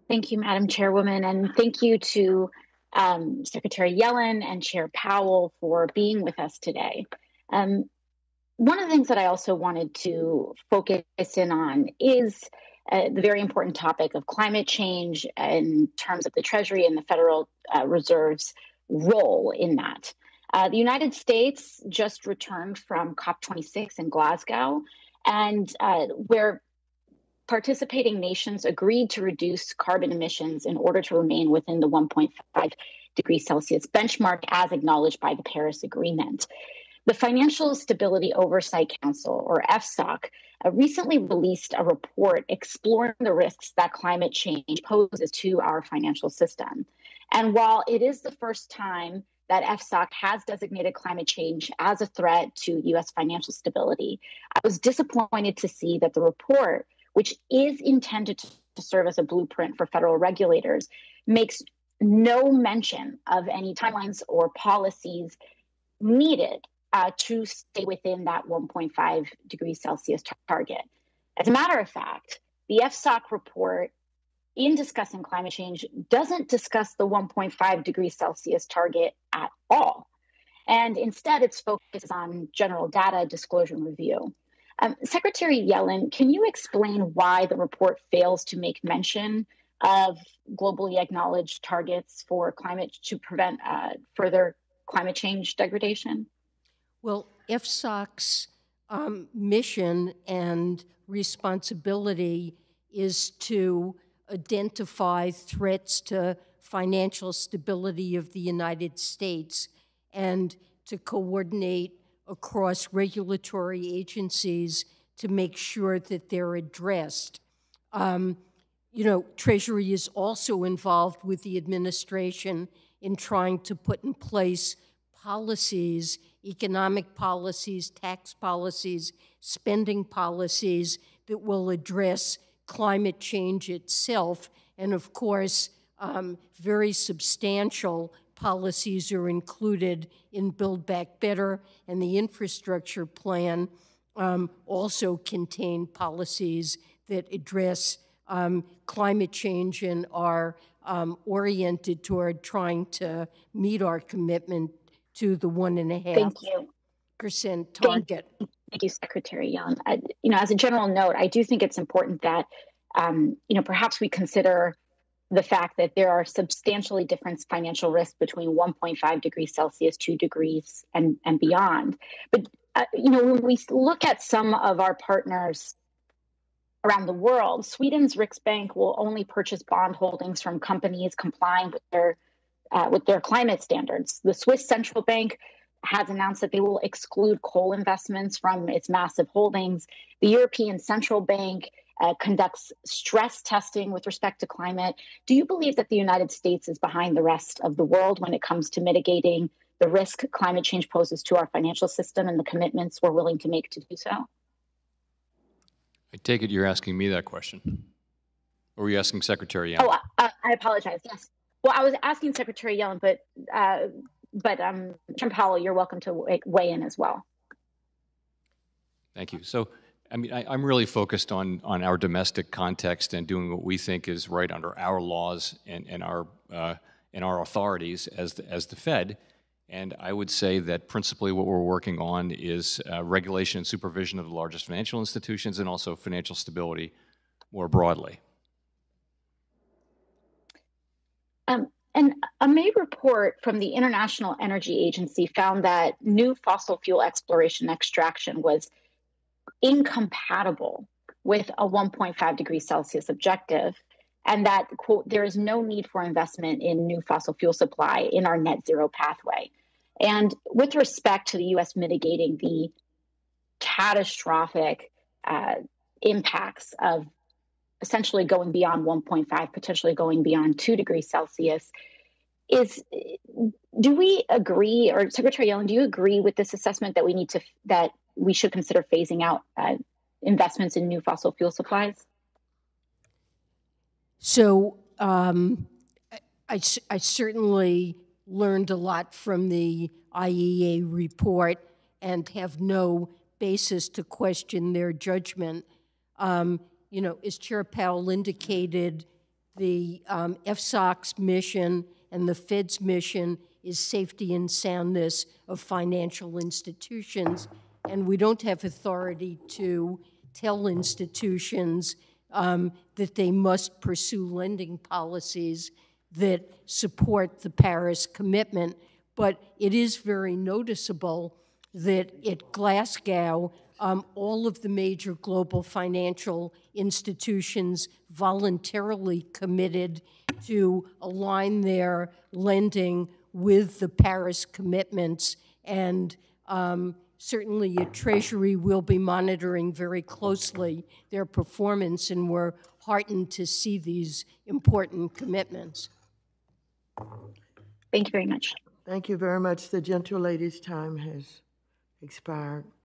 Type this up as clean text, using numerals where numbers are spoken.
Thank you, Madam Chairwoman, and thank you to Secretary Yellen and Chair Powell for being with us today. One of the things that I also wanted to focus in on is the very important topic of climate change in terms of the Treasury and the Federal Reserve's role in that. The United States just returned from COP26 in Glasgow, and where participating nations agreed to reduce carbon emissions in order to remain within the 1.5 degrees Celsius benchmark as acknowledged by the Paris Agreement. The Financial Stability Oversight Council, or FSOC, recently released a report exploring the risks that climate change poses to our financial system. And while it is the first time that FSOC has designated climate change as a threat to U.S. financial stability, I was disappointed to see that the report, which is intended to serve as a blueprint for federal regulators, makes no mention of any timelines or policies needed to stay within that 1.5 degrees Celsius target. As a matter of fact, the FSOC report, in discussing climate change, doesn't discuss the 1.5 degrees Celsius target at all. And instead, its focus is on general data disclosure and review. Secretary Yellen, can you explain why the report fails to make mention of globally acknowledged targets for climate to prevent further climate change degradation? Well, FSOC's mission and responsibility is to identify threats to financial stability of the United States and to coordinate across regulatory agencies to make sure that they're addressed. Treasury is also involved with the administration in trying to put in place policies, economic policies, tax policies, spending policies that will address climate change itself. And of course, very substantial policies are included in Build Back Better, and the infrastructure plan also contain policies that address climate change and are oriented toward trying to meet our commitment to the 1.5% target. Thank you, Secretary Yellen. As a general note, I do think it's important that perhaps we consider the fact that there are substantially different financial risks between 1.5 degrees Celsius, 2 degrees, and beyond. But when we look at some of our partners around the world, Sweden's Riksbank will only purchase bond holdings from companies complying with their climate standards. The Swiss Central Bank has announced that they will exclude coal investments from its massive holdings. The European Central Bank conducts stress testing with respect to climate. Do you believe that the United States is behind the rest of the world when it comes to mitigating the risk climate change poses to our financial system and the commitments we're willing to make to do so? I take it you're asking me that question. Or were you asking Secretary Yellen? Oh, I apologize. Yes. Well, I was asking Secretary Yellen, but Chairman Powell, you're welcome to weigh in as well. Thank you. So, I'm really focused on our domestic context and doing what we think is right under our laws and our authorities as the Fed. And I would say that principally what we're working on is regulation and supervision of the largest financial institutions and also financial stability more broadly. And a May report from the International Energy Agency found that new fossil fuel exploration and extraction was incompatible with a 1.5 degrees Celsius objective, and that, quote, there is no need for investment in new fossil fuel supply in our net zero pathway. And with respect to the U.S. mitigating the catastrophic impacts of essentially going beyond 1.5, potentially going beyond 2 degrees Celsius, do we agree, or Secretary Yellen, do you agree with this assessment that we should consider phasing out investments in new fossil fuel supplies? So I certainly learned a lot from the IEA report and have no basis to question their judgment. As Chair Powell indicated, the FSOC's mission and the Fed's mission is safety and soundness of financial institutions, and we don't have authority to tell institutions that they must pursue lending policies that support the Paris commitment. But it is very noticeable that at Glasgow, all of the major global financial institutions voluntarily committed to align their lending with the Paris commitments, and certainly at Treasury we'll be monitoring very closely their performance, and we're heartened to see these important commitments. Thank you very much. Thank you very much. The gentlelady's time has expired.